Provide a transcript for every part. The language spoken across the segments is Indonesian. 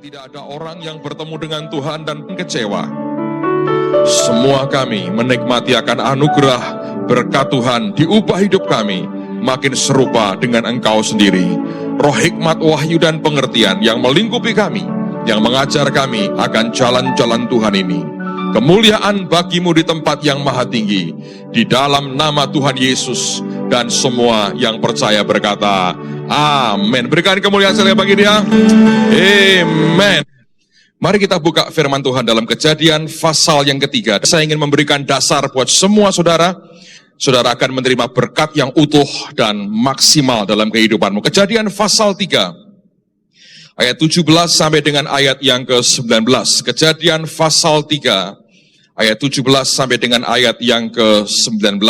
Tidak ada orang yang bertemu dengan Tuhan dan kecewa. Semua kami menikmati akan anugerah berkat Tuhan, diubah hidup kami makin serupa dengan Engkau sendiri. Roh hikmat, wahyu dan pengertian yang melingkupi kami, yang mengajar kami akan jalan-jalan Tuhan ini. Kemuliaan bagimu di tempat yang maha tinggi, di dalam nama Tuhan Yesus, dan semua yang percaya berkata, amin. Berikan kemuliaan sekali bagi dia. Amen. Mari kita buka firman Tuhan dalam Kejadian pasal yang ketiga. Saya ingin memberikan dasar buat semua saudara. Saudara akan menerima berkat yang utuh dan maksimal dalam kehidupanmu. Kejadian pasal 3. Ayat 17 sampai dengan ayat yang ke-19. Kejadian pasal 3. Ayat 17 sampai dengan ayat yang ke-19.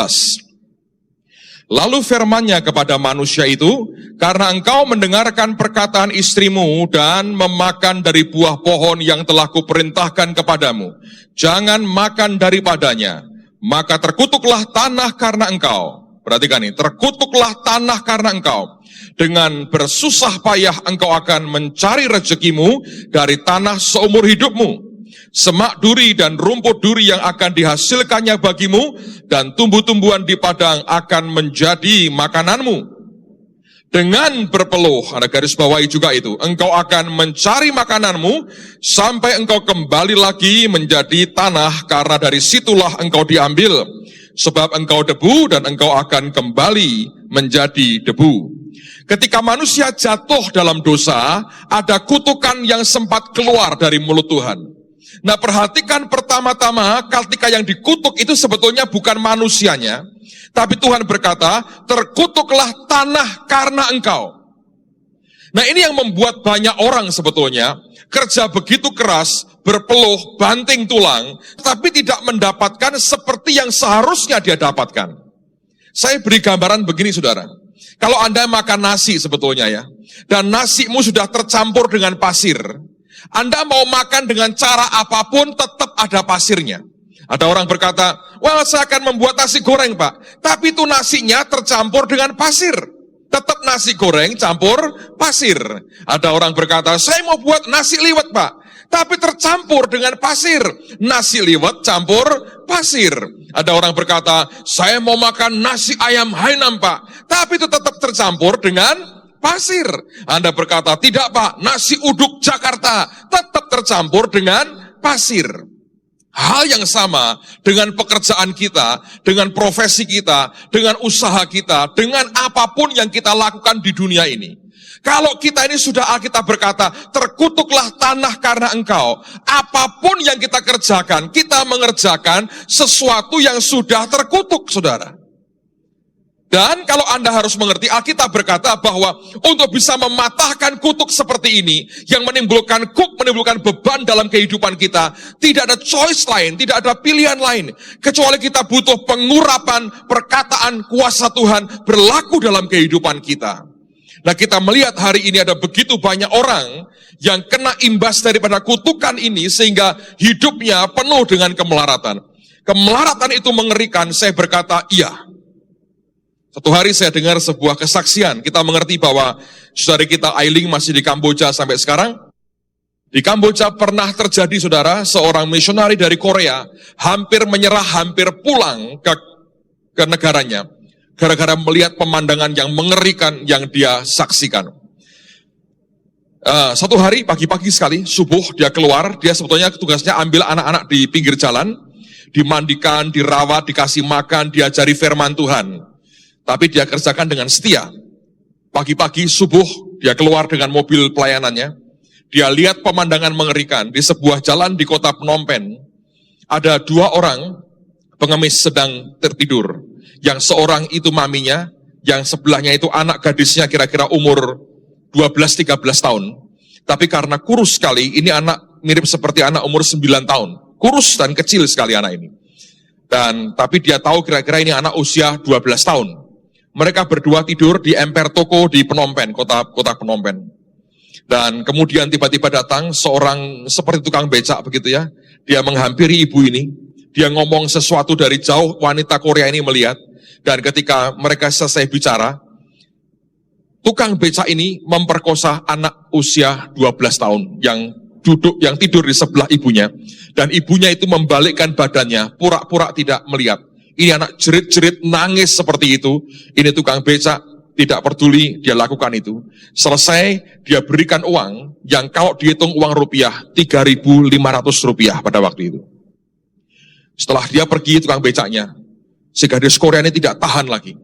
Lalu firman-Nya kepada manusia itu, karena engkau mendengarkan perkataan istrimu dan memakan dari buah pohon yang telah kuperintahkan kepadamu, jangan makan daripadanya, maka terkutuklah tanah karena engkau. Perhatikan ini, terkutuklah tanah karena engkau. Dengan bersusah payah engkau akan mencari rezekimu dari tanah seumur hidupmu. Semak duri dan rumput duri yang akan dihasilkannya bagimu, dan tumbuh-tumbuhan di padang akan menjadi makananmu. Dengan berpeluh, ada garis bawahi juga itu, engkau akan mencari makananmu sampai engkau kembali lagi menjadi tanah, karena dari situlah engkau diambil. Sebab engkau debu dan engkau akan kembali menjadi debu. Ketika manusia jatuh dalam dosa, ada kutukan yang sempat keluar dari mulut Tuhan. Nah, perhatikan pertama-tama ketika yang dikutuk itu sebetulnya bukan manusianya, tapi Tuhan berkata, terkutuklah tanah karena engkau. Nah, ini yang membuat banyak orang sebetulnya kerja begitu keras, berpeluh, banting tulang, tapi tidak mendapatkan seperti yang seharusnya dia dapatkan. Saya beri gambaran begini, saudara. Kalau Anda makan nasi sebetulnya ya, dan nasimu sudah tercampur dengan pasir, Anda mau makan dengan cara apapun tetap ada pasirnya. Ada orang berkata, wah saya akan membuat nasi goreng Pak, tapi itu nasinya tercampur dengan pasir. Tetap nasi goreng campur pasir. Ada orang berkata, saya mau buat nasi liwet Pak, tapi tercampur dengan pasir. Nasi liwet campur pasir. Ada orang berkata, saya mau makan nasi ayam Hainam Pak, tapi itu tetap tercampur dengan pasir. Anda berkata, tidak Pak, nasi uduk Jakarta tetap tercampur dengan pasir. Hal yang sama dengan pekerjaan kita, dengan profesi kita, dengan usaha kita, dengan apapun yang kita lakukan di dunia ini. Kalau kita ini sudah Alkitab berkata, terkutuklah tanah karena engkau. Apapun yang kita kerjakan, kita mengerjakan sesuatu yang sudah terkutuk, saudara. Dan kalau Anda harus mengerti, Alkitab berkata bahwa untuk bisa mematahkan kutuk seperti ini, yang menimbulkan beban dalam kehidupan kita, tidak ada choice lain, tidak ada pilihan lain, kecuali kita butuh pengurapan perkataan kuasa Tuhan berlaku dalam kehidupan kita. Nah, kita melihat hari ini ada begitu banyak orang yang kena imbas daripada kutukan ini, sehingga hidupnya penuh dengan kemelaratan. Kemelaratan itu mengerikan, saya berkata iya. Satu hari saya dengar sebuah kesaksian, kita mengerti bahwa saudari kita Ailing masih di Kamboja sampai sekarang. Di Kamboja pernah terjadi, saudara, seorang misionari dari Korea hampir menyerah, hampir pulang ke negaranya, gara-gara melihat pemandangan yang mengerikan yang dia saksikan. Satu hari pagi-pagi sekali, subuh dia keluar, dia sebetulnya tugasnya ambil anak-anak di pinggir jalan, dimandikan, dirawat, dikasih makan, diajari firman Tuhan. Tapi dia kerjakan dengan setia. Pagi-pagi subuh dia keluar dengan mobil pelayanannya. Dia lihat pemandangan mengerikan di sebuah jalan di kota Phnom Penh. Ada dua orang pengemis sedang tertidur. Yang seorang itu maminya, yang sebelahnya itu anak gadisnya kira-kira umur 12-13 tahun. Tapi karena kurus sekali, ini anak mirip seperti anak umur 9 tahun. Kurus dan kecil sekali anak ini. Tapi dia tahu kira-kira ini anak usia 12 tahun. Mereka berdua tidur di emper toko di Phnom Penh, kota Phnom Penh. Dan kemudian tiba-tiba datang seorang seperti tukang becak begitu ya. Dia menghampiri ibu ini. Dia ngomong sesuatu dari jauh, wanita Korea ini melihat. Dan ketika mereka selesai bicara, tukang becak ini memperkosa anak usia 12 tahun yang yang tidur di sebelah ibunya, dan ibunya itu membalikkan badannya, pura-pura tidak melihat. Ini anak jerit-jerit nangis seperti itu. Ini tukang becak tidak peduli, dia lakukan itu. Selesai, dia berikan uang yang kalau dihitung uang rupiah 3.500 rupiah pada waktu itu. Setelah dia pergi tukang becaknya, si gadis Korea ini tidak tahan lagi.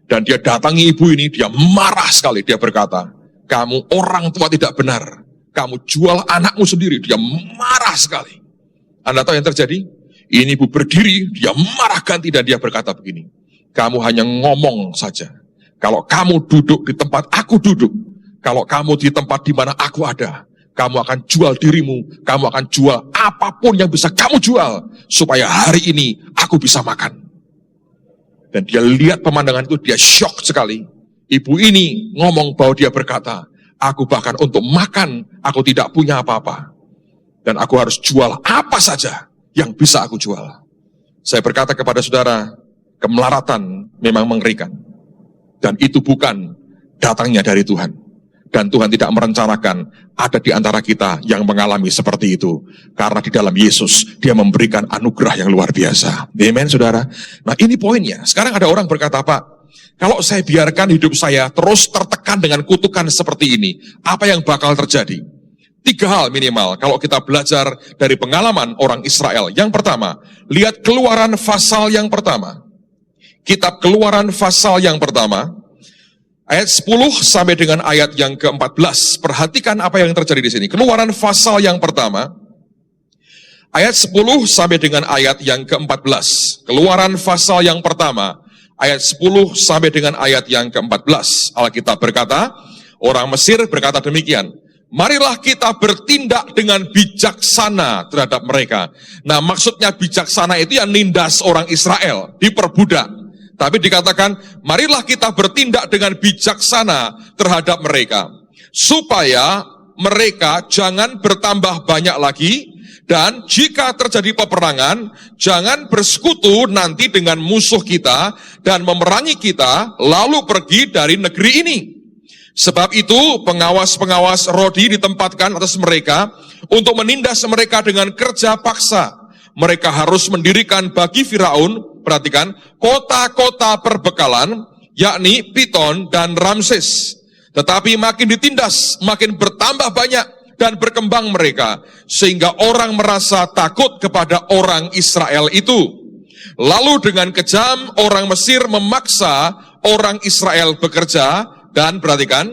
Dan dia datangi ibu ini, dia marah sekali, dia berkata, "Kamu orang tua tidak benar, kamu jual anakmu sendiri." Dia marah sekali. Anda tahu yang terjadi? Ini ibu berdiri, dia marah ganti dan dia berkata begini, "Kamu hanya ngomong saja. Kalau kamu duduk di tempat aku duduk, kalau kamu di tempat di mana aku ada, kamu akan jual dirimu, kamu akan jual apapun yang bisa kamu jual, supaya hari ini aku bisa makan." Dan dia lihat pemandangan itu, dia shock sekali. Ibu ini ngomong bahwa dia berkata, "Aku bahkan untuk makan, aku tidak punya apa-apa. Dan aku harus jual apa saja yang bisa aku jual." Saya berkata kepada saudara, kemelaratan memang mengerikan. Dan itu bukan datangnya dari Tuhan. Dan Tuhan tidak merencanakan ada di antara kita yang mengalami seperti itu. Karena di dalam Yesus, dia memberikan anugerah yang luar biasa. Amen, saudara. Nah, ini poinnya. Sekarang ada orang berkata, "Pak, kalau saya biarkan hidup saya terus tertekan dengan kutukan seperti ini, apa yang bakal terjadi?" 3 hal minimal kalau kita belajar dari pengalaman orang Israel. Yang pertama, lihat Keluaran pasal yang pertama. Kitab Keluaran pasal yang pertama, ayat 10 sampai dengan ayat yang ke-14. Perhatikan apa yang terjadi di sini. Keluaran pasal yang pertama, ayat 10 sampai dengan ayat yang ke-14. Keluaran pasal yang pertama, ayat 10 sampai dengan ayat yang ke-14. Alkitab berkata, orang Mesir berkata demikian, "Marilah kita bertindak dengan bijaksana terhadap mereka." Nah, maksudnya bijaksana itu yang nindas orang Israel, diperbudak. Tapi dikatakan, marilah kita bertindak dengan bijaksana terhadap mereka, supaya mereka jangan bertambah banyak lagi, dan jika terjadi peperangan, jangan bersekutu nanti dengan musuh kita, dan memerangi kita, lalu pergi dari negeri ini. Sebab itu pengawas-pengawas Rodi ditempatkan atas mereka untuk menindas mereka dengan kerja paksa. Mereka harus mendirikan bagi Firaun, perhatikan, kota-kota perbekalan, yakni Piton dan Ramses. Tetapi makin ditindas, makin bertambah banyak dan berkembang mereka, sehingga orang merasa takut kepada orang Israel itu. Lalu dengan kejam orang Mesir memaksa orang Israel bekerja, dan perhatikan,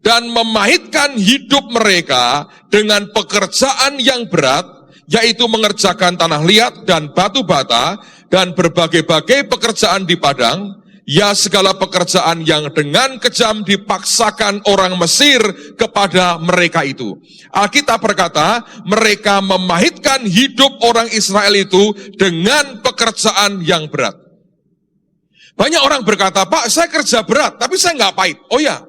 dan memahitkan hidup mereka dengan pekerjaan yang berat, yaitu mengerjakan tanah liat dan batu bata, dan berbagai-bagai pekerjaan di padang, ya segala pekerjaan yang dengan kejam dipaksakan orang Mesir kepada mereka itu. Alkitab berkata, mereka memahitkan hidup orang Israel itu dengan pekerjaan yang berat. Banyak orang berkata, "Pak, saya kerja berat, tapi saya nggak pahit." Oh ya,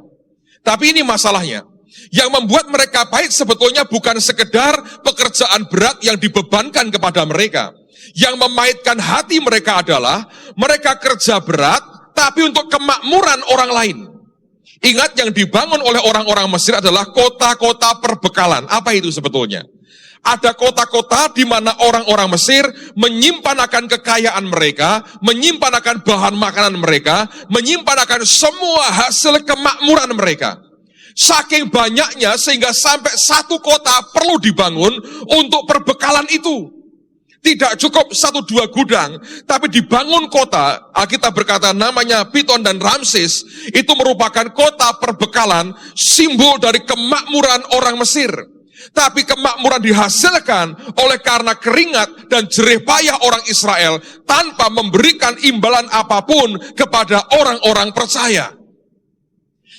tapi ini masalahnya. Yang membuat mereka pahit sebetulnya bukan sekedar pekerjaan berat yang dibebankan kepada mereka. Yang memahitkan hati mereka adalah mereka kerja berat, tapi untuk kemakmuran orang lain. Ingat, yang dibangun oleh orang-orang Mesir adalah kota-kota perbekalan. Apa itu sebetulnya? Ada kota-kota di mana orang-orang Mesir menyimpan akan kekayaan mereka, menyimpan akan bahan makanan mereka, menyimpan akan semua hasil kemakmuran mereka. Saking banyaknya sehingga sampai satu kota perlu dibangun untuk perbekalan itu. Tidak cukup 1-2 gudang, tapi dibangun kota. Alkitab berkata namanya Piton dan Ramses, itu merupakan kota perbekalan, simbol dari kemakmuran orang Mesir. Tapi kemakmuran dihasilkan oleh karena keringat dan jerih payah orang Israel tanpa memberikan imbalan apapun kepada orang-orang percaya.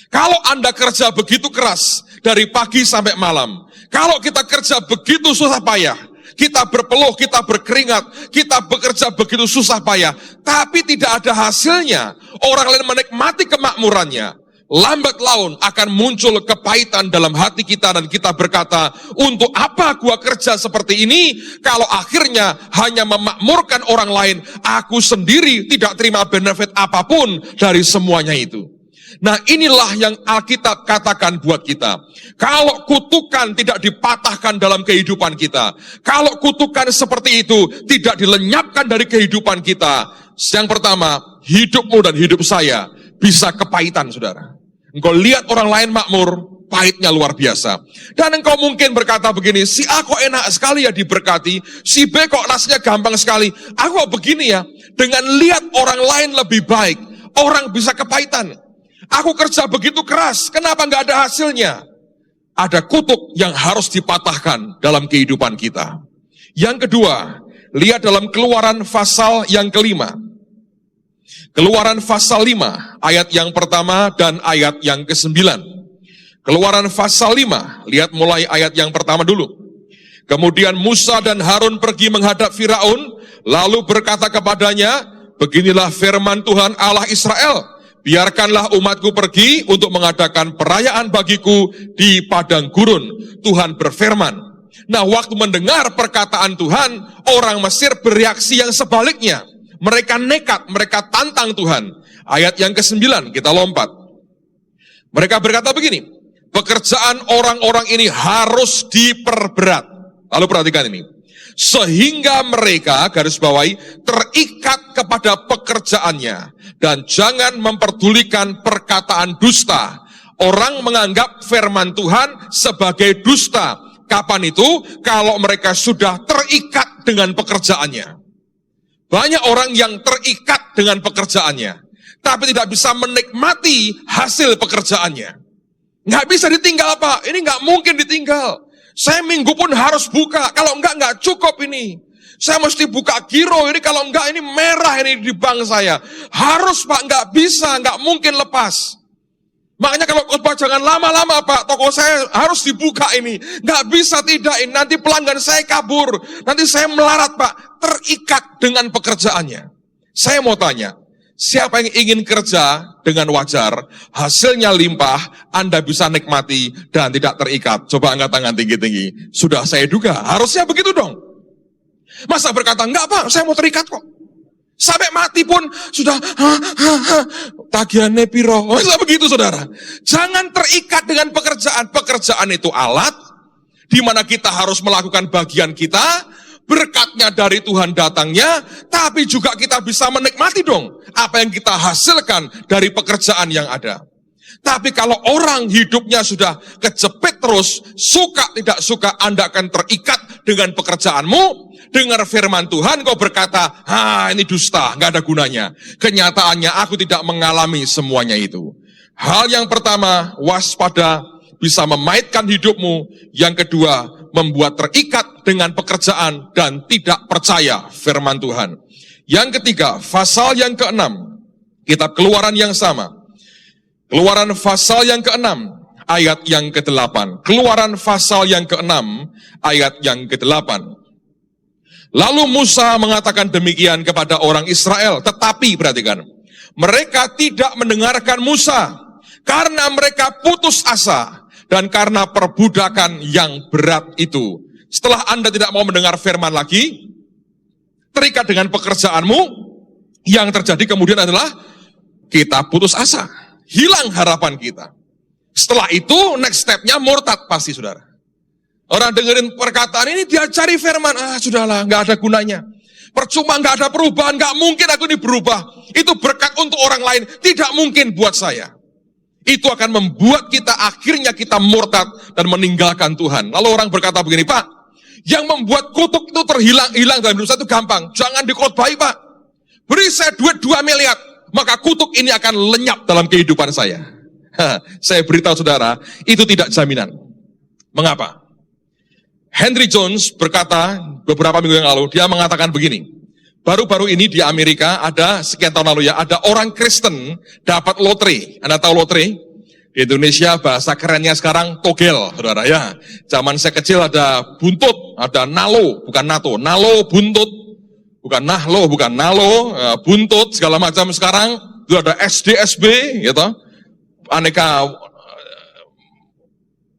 Kalau Anda kerja begitu keras dari pagi sampai malam, kalau kita kerja begitu susah payah, kita berpeluh, kita berkeringat, kita bekerja begitu susah payah, tapi tidak ada hasilnya, orang lain menikmati kemakmurannya, lambat laun akan muncul kepahitan dalam hati kita dan kita berkata, untuk apa gua kerja seperti ini kalau akhirnya hanya memakmurkan orang lain, aku sendiri tidak terima benefit apapun dari semuanya itu. Nah, inilah yang Alkitab katakan buat kita. Kalau kutukan tidak dipatahkan dalam kehidupan kita, kalau kutukan seperti itu tidak dilenyapkan dari kehidupan kita, yang pertama, hidupmu dan hidup saya bisa kepahitan, saudara. Engkau lihat orang lain makmur, pahitnya luar biasa. Dan engkau mungkin berkata begini, si A kok enak sekali ya diberkati, si B kok rasanya gampang sekali, aku kok begini ya. Dengan lihat orang lain lebih baik, orang bisa kepahitan. Aku kerja begitu keras, kenapa nggak ada hasilnya? Ada kutuk yang harus dipatahkan dalam kehidupan kita. Yang kedua, lihat dalam Keluaran pasal yang kelima. Keluaran pasal 5, ayat yang pertama dan ayat yang ke-9. Keluaran pasal 5, lihat mulai ayat yang pertama dulu. Kemudian Musa dan Harun pergi menghadap Firaun, lalu berkata kepadanya, beginilah firman Tuhan Allah Israel, biarkanlah umatku pergi untuk mengadakan perayaan bagiku di padang gurun. Tuhan berfirman. Nah, waktu mendengar perkataan Tuhan, orang Mesir bereaksi yang sebaliknya. Mereka nekat, mereka tantang Tuhan. Ayat yang ke-9, kita lompat. Mereka berkata begini, pekerjaan orang-orang ini harus diperberat. Lalu perhatikan ini. Sehingga mereka, garis bawahi, terikat kepada pekerjaannya. Dan jangan memperdulikan perkataan dusta. Orang menganggap firman Tuhan sebagai dusta. Kapan itu? Kalau mereka sudah terikat dengan pekerjaannya. Banyak orang yang terikat dengan pekerjaannya, tapi tidak bisa menikmati hasil pekerjaannya. Nggak bisa ditinggal, Pak. Ini nggak mungkin ditinggal. Saya minggu pun harus buka. Kalau nggak cukup ini. Saya mesti buka giro ini. Kalau enggak ini merah ini di bank saya. Harus, Pak. Nggak bisa. Nggak mungkin lepas. Makanya kalau khotbah jangan lama-lama, Pak. Toko saya harus dibuka ini. Nggak bisa tidak ini. Nanti pelanggan saya kabur. Nanti saya melarat, Pak. Terikat dengan pekerjaannya. Saya mau tanya. Siapa yang ingin kerja dengan wajar, hasilnya limpah, Anda bisa nikmati dan tidak terikat. Coba angkat tangan tinggi-tinggi. Sudah saya duga, harusnya begitu dong. Masa berkata, enggak Pak, saya mau terikat kok. Sampai mati pun sudah, tagihannya piro. Masa begitu saudara? Jangan terikat dengan pekerjaan. Pekerjaan itu alat, di mana kita harus melakukan bagian kita, berkatnya dari Tuhan datangnya, tapi juga kita bisa menikmati dong apa yang kita hasilkan dari pekerjaan yang ada. Tapi kalau orang hidupnya sudah kejepit terus, suka tidak suka, Anda akan terikat dengan pekerjaanmu. Dengar firman Tuhan, kau berkata, ini dusta, nggak ada gunanya. Kenyataannya aku tidak mengalami semuanya itu. Hal yang pertama, waspada, bisa memaitkan hidupmu. Yang kedua, membuat terikat dengan pekerjaan dan tidak percaya firman Tuhan. Yang ketiga, pasal yang ke-6, kitab Keluaran yang sama. Keluaran pasal yang ke-6, ayat yang ke-8. Keluaran pasal yang ke-6, ayat yang ke-8. Lalu Musa mengatakan demikian kepada orang Israel, tetapi perhatikan, mereka tidak mendengarkan Musa, karena mereka putus asa, dan karena perbudakan yang berat itu. Setelah Anda tidak mau mendengar firman lagi, terikat dengan pekerjaanmu, yang terjadi kemudian adalah kita putus asa. Hilang harapan kita. Setelah itu, next step-nya murtad pasti, saudara. Orang dengerin perkataan ini, dia cari firman, sudahlah, nggak ada gunanya. Percuma, nggak ada perubahan, nggak mungkin aku ini berubah. Itu berkat untuk orang lain, tidak mungkin buat saya. Itu akan membuat kita akhirnya kita murtad dan meninggalkan Tuhan. Lalu orang berkata begini, Pak, yang membuat kutuk itu hilang dalam hidup saya itu gampang. Jangan dikhotbahi, Pak. Beri saya duit 2 miliar, maka kutuk ini akan lenyap dalam kehidupan saya. Saya beritahu saudara, itu tidak jaminan. Mengapa? Henry Jones berkata beberapa minggu yang lalu, dia mengatakan begini. Baru-baru ini di Amerika ada sekian tahun lalu ya, ada orang Kristen dapat lotre. Anda tahu lotre? Di Indonesia bahasa kerennya sekarang togel, saudara ya. Zaman saya kecil ada buntut, ada nalo, bukan nato, nalo buntut, bukan nahlo, bukan nalo, buntut segala macam. Sekarang itu ada SDSB, gitu. Aneka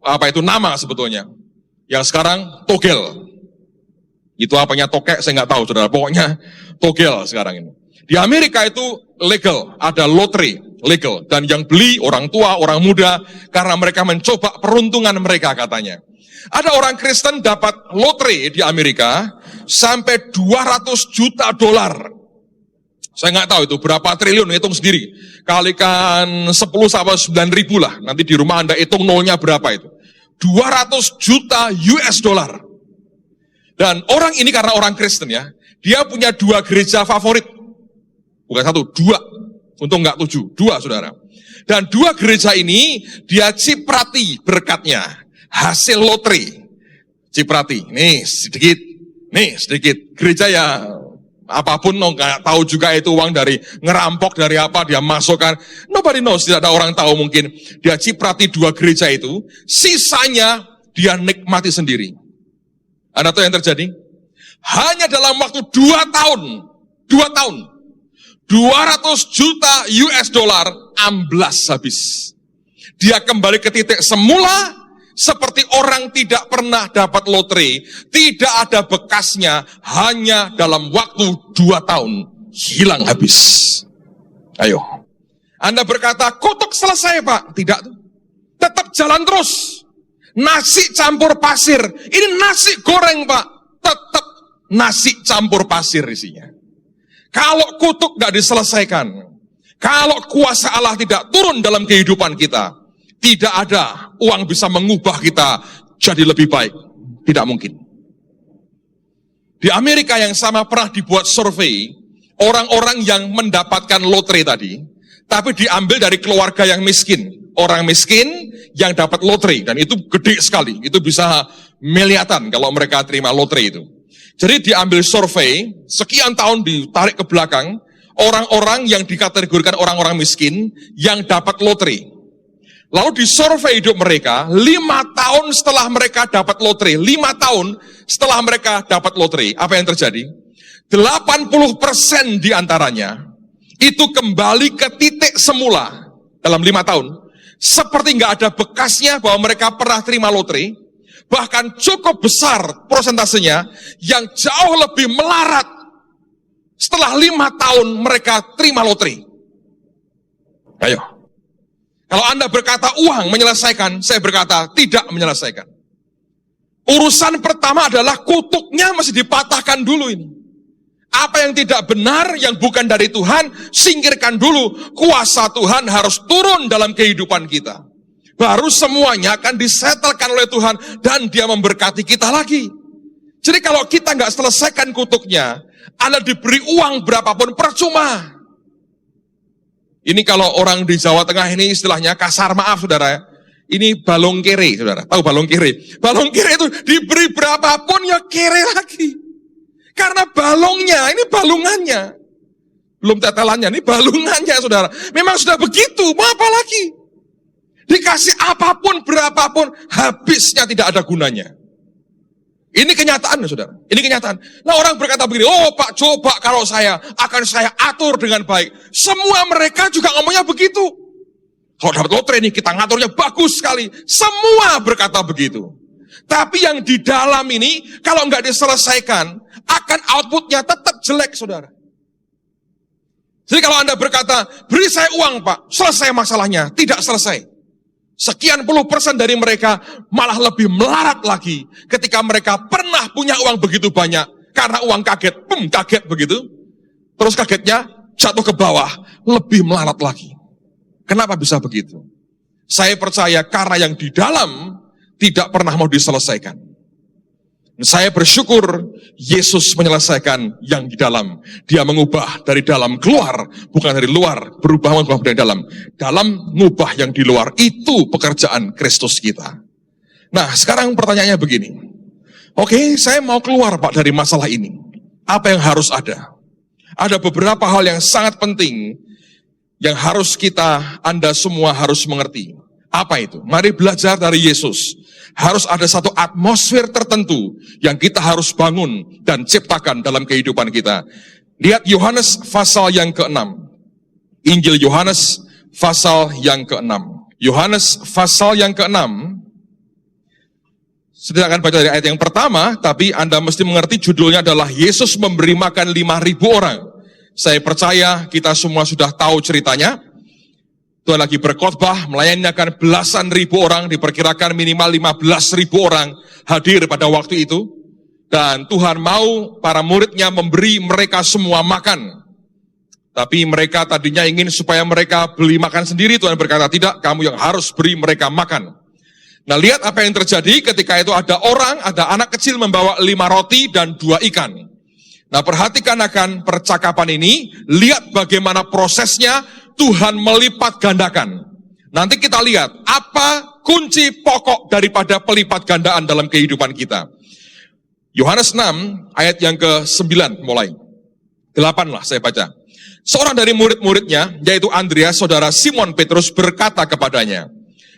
apa itu nama sebetulnya. Yang sekarang togel. Itu apanya tokek saya nggak tahu saudara. Pokoknya togel sekarang ini. Di Amerika itu legal, ada lotre. legal. Dan yang beli orang tua, orang muda, karena mereka mencoba peruntungan mereka katanya. Ada orang Kristen dapat lotre di Amerika sampai 200 juta dolar. Saya nggak tahu itu berapa triliun, hitung sendiri. Kalikan 10 sampai 9 ribu lah. Nanti di rumah Anda hitung nolnya berapa itu. 200 juta US dollar. Dan orang ini karena orang Kristen ya, dia punya 2 gereja favorit. Bukan 1, 2. Untung nggak 7, 2 saudara. Dan 2 gereja ini dia ciprati berkatnya. Hasil lotre. Ciprati, nih sedikit. Gereja ya apapun, nggak tahu juga itu uang dari ngerampok, dari apa, dia masukkan. Nobody knows, tidak ada orang tahu mungkin. Dia ciprati 2 gereja itu, sisanya dia nikmati sendiri. Anda tahu yang terjadi? Hanya dalam waktu 2 tahun, 200 juta US dollar amblas habis. Dia kembali ke titik semula, seperti orang tidak pernah dapat lotre, tidak ada bekasnya, hanya dalam waktu 2 tahun, hilang habis. Ayo. Anda berkata, kutuk selesai Pak. Tidak. Tetap jalan terus. Nasi campur pasir. Ini nasi goreng Pak. Tetap nasi campur pasir isinya. Kalau kutuk tidak diselesaikan, kalau kuasa Allah tidak turun dalam kehidupan kita, tidak ada uang bisa mengubah kita jadi lebih baik. Tidak mungkin. Di Amerika yang sama pernah dibuat survei, orang-orang yang mendapatkan lotre tadi, tapi diambil dari keluarga yang miskin. Orang miskin yang dapat lotre, dan itu gede sekali. Itu bisa miliaran kalau mereka terima lotre itu. Jadi diambil survei, sekian tahun ditarik ke belakang, orang-orang yang dikategorikan orang-orang miskin yang dapat lotre. Lalu disurvei hidup mereka, 5 tahun setelah mereka dapat lotre, 5 tahun setelah mereka dapat lotre, apa yang terjadi? 80% diantaranya, itu kembali ke titik semula dalam 5 tahun. Seperti nggak ada bekasnya bahwa mereka pernah terima lotre, bahkan cukup besar prosentasenya yang jauh lebih melarat setelah 5 tahun mereka terima lotre. Ayo. Kalau Anda berkata uang menyelesaikan, saya berkata tidak menyelesaikan. Urusan pertama adalah kutuknya masih dipatahkan dulu ini. Apa yang tidak benar, yang bukan dari Tuhan, singkirkan dulu. Kuasa Tuhan harus turun dalam kehidupan kita. Baru semuanya akan disetelkan oleh Tuhan dan Dia memberkati kita lagi. Jadi kalau kita nggak selesaikan kutuknya, Anda diberi uang berapapun percuma. Ini kalau orang di Jawa Tengah ini istilahnya kasar, maaf saudara. Ini balong kere, saudara. Tahu balong kere? Balong kere itu diberi berapapun ya kere lagi. Karena balongnya, ini balungannya. Belum tetelannya, ini balungannya saudara. Memang sudah begitu, mau apa lagi? Dikasih apapun, berapapun, habisnya tidak ada gunanya. Ini kenyataan, saudara. Ini kenyataan. Nah orang berkata begini, oh Pak, coba kalau akan saya atur dengan baik. Semua mereka juga ngomongnya begitu. Kalau dapat lotre ini, kita ngaturnya bagus sekali. Semua berkata begitu. Tapi yang di dalam ini, kalau nggak diselesaikan, akan outputnya tetap jelek, saudara. Jadi kalau Anda berkata, beri saya uang Pak, selesai masalahnya. Tidak selesai. Sekian % dari mereka malah lebih melarat lagi ketika mereka pernah punya uang begitu banyak. Karena uang kaget, kaget begitu. Terus kagetnya jatuh ke bawah, lebih melarat lagi. Kenapa bisa begitu? Saya percaya karena yang di dalam tidak pernah mau diselesaikan. Saya bersyukur Yesus menyelesaikan yang di dalam. Dia mengubah dari dalam keluar, bukan dari luar. Berubah mengubah dari dalam. Dalam mengubah yang di luar, itu pekerjaan Kristus kita. Nah, sekarang pertanyaannya begini. Oke, saya mau keluar Pak dari masalah ini. Apa yang harus ada? Ada beberapa hal yang sangat penting yang harus Anda semua harus mengerti. Apa itu? Mari belajar dari Yesus. Harus ada satu atmosfer tertentu yang kita harus bangun dan ciptakan dalam kehidupan kita. Lihat Yohanes pasal yang ke-6. Injil Yohanes pasal yang ke-6. Yohanes pasal yang ke-6. Saya akan baca dari ayat yang pertama, tapi Anda mesti mengerti judulnya adalah Yesus memberi makan 5.000 orang. Saya percaya kita semua sudah tahu ceritanya. Tuhan lagi berkhotbah, melayanikan belasan ribu orang, diperkirakan minimal 15.000 orang hadir pada waktu itu. Dan Tuhan mau para muridnya memberi mereka semua makan. Tapi mereka tadinya ingin supaya mereka beli makan sendiri. Tuhan berkata, tidak, kamu yang harus beri mereka makan. Nah, lihat apa yang terjadi ketika itu ada anak kecil membawa 5 roti dan 2 ikan. Nah, perhatikan akan percakapan ini, lihat bagaimana prosesnya Tuhan melipat gandakan. Nanti kita lihat apa kunci pokok daripada pelipat gandaan dalam kehidupan kita. Yohanes 6 ayat yang ke-9 mulai. 8 lah saya baca. Seorang dari murid-muridnya, yaitu Andreas, saudara Simon Petrus, berkata kepadanya,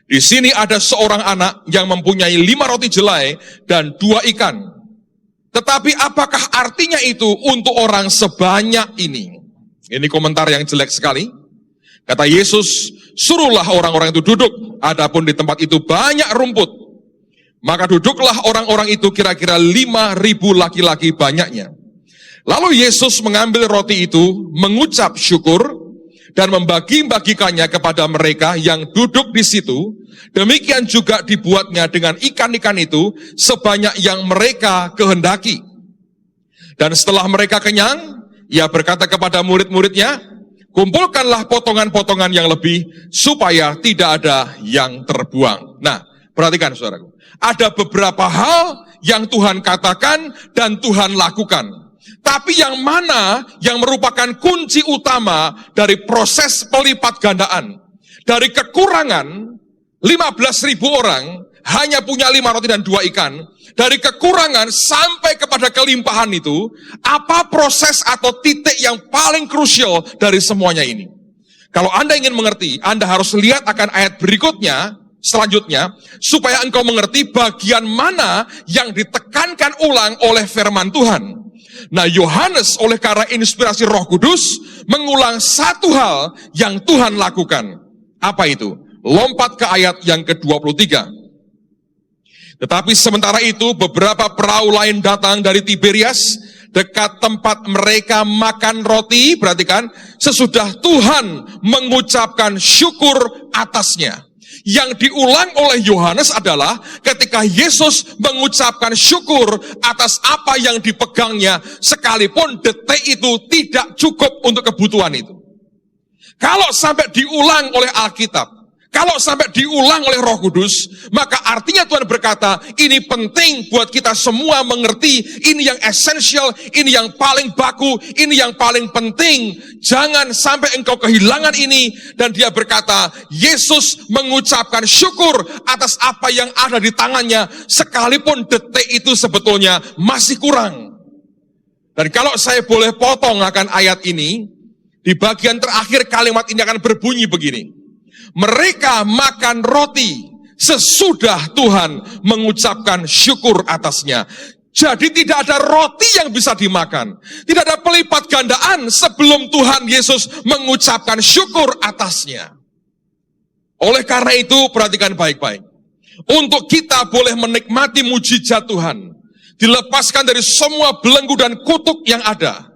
di sini ada seorang anak yang mempunyai 5 roti jelai dan 2 ikan. Tetapi apakah artinya itu untuk orang sebanyak ini? Ini komentar yang jelek sekali. Kata Yesus, suruhlah orang-orang itu duduk, adapun di tempat itu banyak rumput. Maka duduklah orang-orang itu kira-kira 5.000 laki-laki banyaknya. Lalu Yesus mengambil roti itu, mengucap syukur, dan membagi-bagikannya kepada mereka yang duduk di situ. Demikian juga dibuatnya dengan ikan-ikan itu, sebanyak yang mereka kehendaki. Dan setelah mereka kenyang, ia berkata kepada murid-muridnya, kumpulkanlah potongan-potongan yang lebih, supaya tidak ada yang terbuang. Nah, perhatikan saudaraku. Ada beberapa hal yang Tuhan katakan dan Tuhan lakukan. Tapi yang mana yang merupakan kunci utama dari proses pelipat gandaan? Dari kekurangan 15.000 orang hanya punya 5 roti dan 2 ikan. Dari kekurangan sampai kepada kelimpahan itu, apa proses atau titik yang paling krusial dari semuanya ini? Kalau Anda ingin mengerti, Anda harus lihat akan ayat berikutnya, selanjutnya, supaya engkau mengerti bagian mana yang ditekankan ulang oleh firman Tuhan. Nah, Yohanes oleh karena inspirasi Roh Kudus mengulang satu hal yang Tuhan lakukan. Apa itu? Lompat ke ayat yang ke-23. Tetapi sementara itu beberapa perahu lain datang dari Tiberias, dekat tempat mereka makan roti, perhatikan, sesudah Tuhan mengucapkan syukur atasnya. Yang diulang oleh Yohanes adalah ketika Yesus mengucapkan syukur atas apa yang dipegangnya, sekalipun detik itu tidak cukup untuk kebutuhan itu. Kalau sampai diulang oleh Alkitab, kalau sampai diulang oleh Roh Kudus, maka artinya Tuhan berkata, ini penting buat kita semua mengerti, ini yang esensial, ini yang paling baku, ini yang paling penting. Jangan sampai engkau kehilangan ini. Dan dia berkata, Yesus mengucapkan syukur atas apa yang ada di tangannya, sekalipun detik itu sebetulnya masih kurang. Dan kalau saya boleh potong akan ayat ini, di bagian terakhir kalimat ini akan berbunyi begini. Mereka makan roti sesudah Tuhan mengucapkan syukur atasnya. Jadi tidak ada roti yang bisa dimakan. Tidak ada pelipat gandaan sebelum Tuhan Yesus mengucapkan syukur atasnya. Oleh karena itu, perhatikan baik-baik. Untuk kita boleh menikmati mujizat Tuhan, dilepaskan dari semua belenggu dan kutuk yang ada.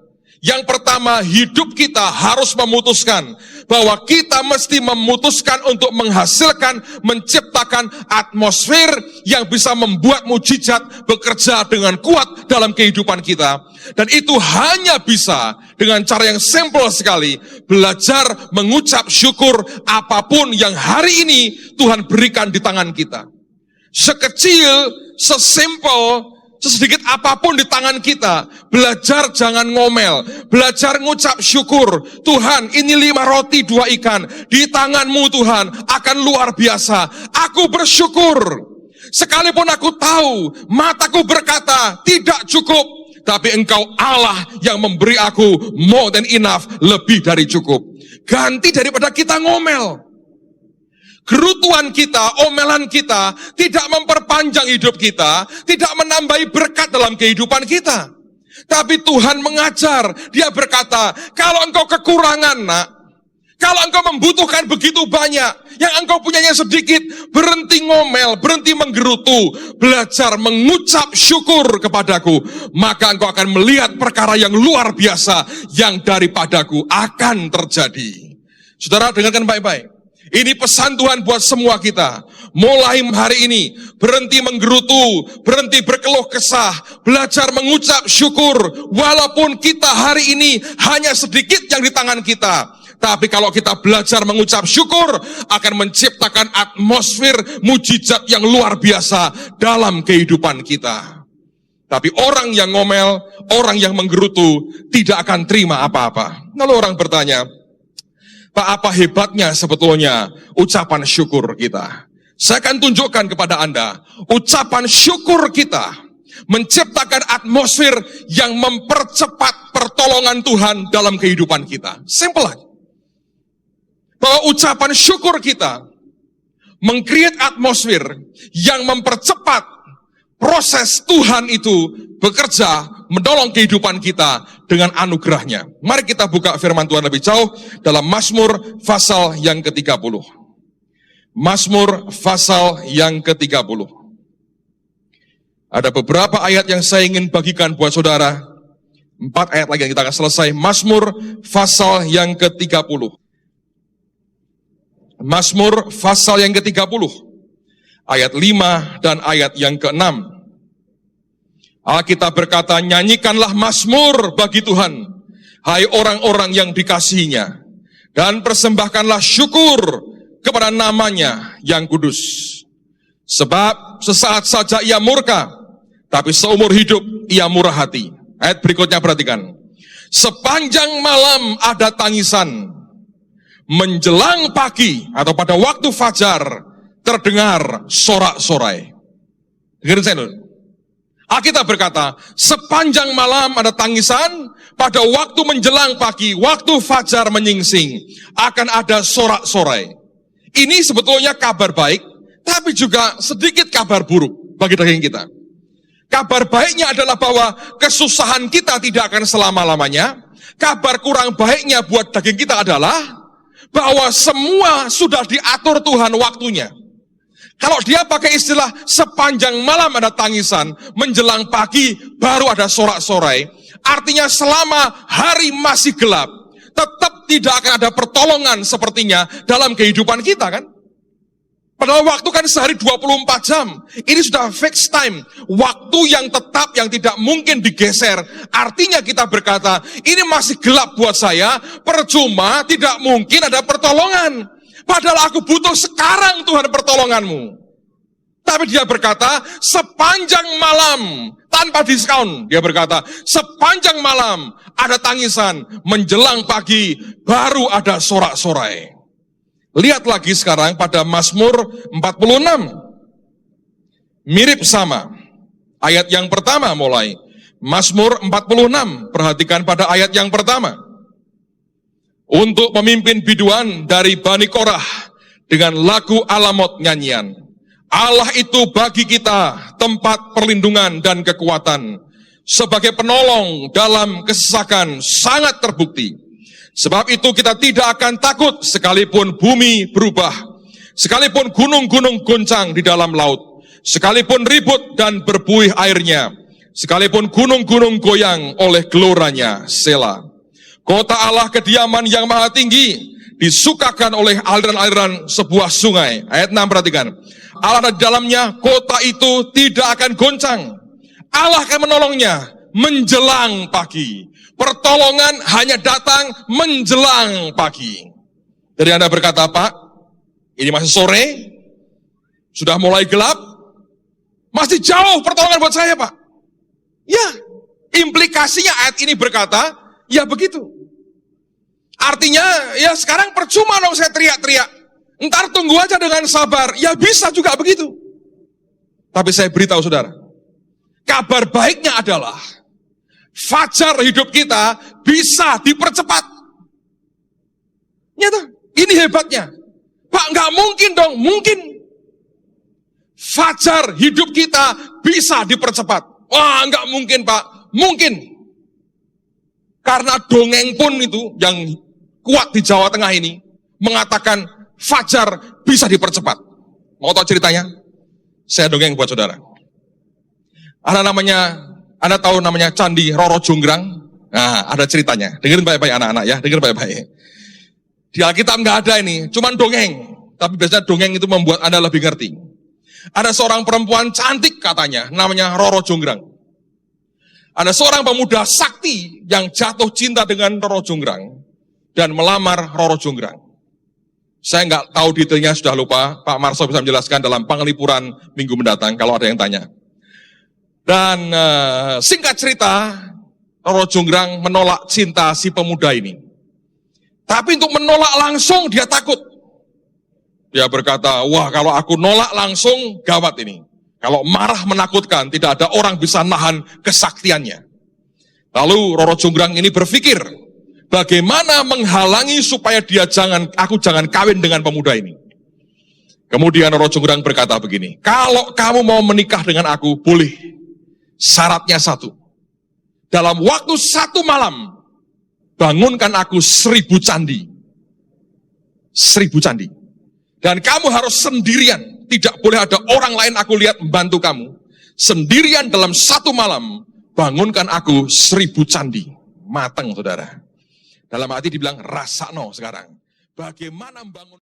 Yang pertama, hidup kita harus memutuskan bahwa kita mesti memutuskan untuk menghasilkan, menciptakan atmosfer yang bisa membuat mujizat bekerja dengan kuat dalam kehidupan kita. Dan itu hanya bisa dengan cara yang simple sekali, belajar mengucap syukur apapun yang hari ini Tuhan berikan di tangan kita. Sekecil, sesimpel, sesedikit apapun di tangan kita, belajar jangan ngomel, belajar ngucap syukur. Tuhan, ini 5 roti 2 ikan, di tanganmu Tuhan akan luar biasa. Aku bersyukur, sekalipun aku tahu, mataku berkata tidak cukup, tapi Engkau Allah yang memberi aku more than enough, lebih dari cukup. Ganti daripada kita ngomel. Gerutuan kita, omelan kita, tidak memperpanjang hidup kita, tidak menambahi berkat dalam kehidupan kita. Tapi Tuhan mengajar, dia berkata, kalau engkau kekurangan nak, kalau engkau membutuhkan begitu banyak, yang engkau punyanya sedikit, berhenti ngomel, berhenti menggerutu, belajar mengucap syukur kepadaku, maka engkau akan melihat perkara yang luar biasa, yang daripadaku akan terjadi. Saudara, dengarkan baik-baik. Ini pesan Tuhan buat semua kita. Mulai hari ini, berhenti menggerutu, berhenti berkeluh kesah, belajar mengucap syukur, walaupun kita hari ini hanya sedikit yang di tangan kita. Tapi kalau kita belajar mengucap syukur, akan menciptakan atmosfer mujizat yang luar biasa dalam kehidupan kita. Tapi orang yang ngomel, orang yang menggerutu, tidak akan terima apa-apa. Lalu orang bertanya, Pak, apa hebatnya sebetulnya ucapan syukur kita? Saya akan tunjukkan kepada Anda, ucapan syukur kita menciptakan atmosfer yang mempercepat pertolongan Tuhan dalam kehidupan kita. Simple aja. Bahwa ucapan syukur kita meng-create atmosfer yang mempercepat proses Tuhan itu bekerja menolong kehidupan kita dengan anugerahnya. Mari kita buka firman Tuhan lebih jauh dalam Mazmur pasal yang ke-30. Mazmur pasal yang ke-30. Ada beberapa ayat yang saya ingin bagikan buat saudara. 4 ayat lagi yang kita akan selesai. Mazmur pasal yang ke-30. Mazmur pasal yang ke-30. Ayat 5 dan ayat yang ke-6. Alkitab berkata, nyanyikanlah mazmur bagi Tuhan, hai orang-orang yang dikasihinya, dan persembahkanlah syukur kepada namanya yang kudus. Sebab sesaat saja ia murka, tapi seumur hidup ia murah hati. Ayat berikutnya perhatikan. Sepanjang malam ada tangisan, menjelang pagi atau pada waktu fajar terdengar sorak-sorai. Dengerin saya dulu. Alkitab berkata, sepanjang malam ada tangisan, pada waktu menjelang pagi, waktu fajar menyingsing, akan ada sorak-sorai. Ini sebetulnya kabar baik, tapi juga sedikit kabar buruk bagi daging kita. Kabar baiknya adalah bahwa kesusahan kita tidak akan selama-lamanya. Kabar kurang baiknya buat daging kita adalah bahwa semua sudah diatur Tuhan waktunya. Kalau dia pakai istilah sepanjang malam ada tangisan, menjelang pagi baru ada sorak-sorai, artinya selama hari masih gelap, tetap tidak akan ada pertolongan sepertinya dalam kehidupan kita kan? Padahal waktu kan sehari 24 jam, ini sudah fixed time, waktu yang tetap yang tidak mungkin digeser. Artinya kita berkata, ini masih gelap buat saya, percuma, tidak mungkin ada pertolongan. Padahal aku butuh sekarang Tuhan pertolonganmu. Tapi dia berkata, sepanjang malam, tanpa diskon, dia berkata, sepanjang malam ada tangisan, menjelang pagi baru ada sorak-sorai. Lihat lagi sekarang pada Mazmur 46. Mirip sama. Ayat yang pertama mulai. Mazmur 46, perhatikan pada ayat yang pertama. Untuk pemimpin biduan dari Bani Korah dengan lagu alamot nyanyian. Allah itu bagi kita tempat perlindungan dan kekuatan. Sebagai penolong dalam kesesakan sangat terbukti. Sebab itu kita tidak akan takut sekalipun bumi berubah. Sekalipun gunung-gunung goncang di dalam laut. Sekalipun ribut dan berbuih airnya. Sekalipun gunung-gunung goyang oleh geloranya. Selah. Kota Allah kediaman yang maha tinggi, disukakan oleh aliran-aliran sebuah sungai. Ayat 6 perhatikan. Allah ada di dalamnya, kota itu tidak akan goncang. Allah akan menolongnya menjelang pagi. Pertolongan hanya datang menjelang pagi. Jadi Anda berkata, Pak, ini masih sore, sudah mulai gelap, masih jauh pertolongan buat saya, Pak. Ya, implikasinya ayat ini berkata, ya begitu. Artinya, ya sekarang percuma dong saya teriak-teriak. Ntar tunggu aja dengan sabar. Ya bisa juga begitu. Tapi saya beritahu saudara, kabar baiknya adalah, fajar hidup kita bisa dipercepat. Nyata, ini hebatnya. Pak, nggak mungkin dong, mungkin. Fajar hidup kita bisa dipercepat. Wah, nggak mungkin Pak, mungkin. Karena dongeng pun itu yang kuat di Jawa Tengah ini mengatakan fajar bisa dipercepat. Mau tahu ceritanya? Saya dongeng buat saudara. Anda tahu namanya Candi Roro Jonggrang? Nah, ada ceritanya. Dengerin baik-baik anak-anak ya, dengerin baik-baik. Di Alkitab nggak ada ini, cuman dongeng. tapi biasanya dongeng itu membuat Anda lebih ngerti. Ada seorang perempuan cantik katanya, namanya Roro Jonggrang. Ada seorang pemuda sakti yang jatuh cinta dengan Roro Jonggrang dan melamar Roro Jonggrang. Saya nggak tahu detailnya, sudah lupa. Pak Marso bisa menjelaskan dalam Panglipuran minggu mendatang kalau ada yang tanya. Dan singkat cerita, Roro Jonggrang menolak cinta si pemuda ini. Tapi untuk menolak langsung dia takut. Dia berkata, wah kalau aku nolak langsung gawat ini. Kalau marah menakutkan, tidak ada orang bisa nahan kesaktiannya. Lalu Roro Jonggrang ini berpikir, bagaimana menghalangi supaya aku jangan kawin dengan pemuda ini. Kemudian Roro Jonggrang berkata begini, kalau kamu mau menikah dengan aku, boleh. Syaratnya satu. Dalam waktu 1 malam, bangunkan aku 1000 candi. 1000 candi. Dan kamu harus sendirian. Tidak boleh ada orang lain aku lihat membantu kamu. Sendirian dalam 1 malam, bangunkan aku 1000 candi. Mateng, saudara. Dalam hati dibilang, rasakno sekarang. Bagaimana membangun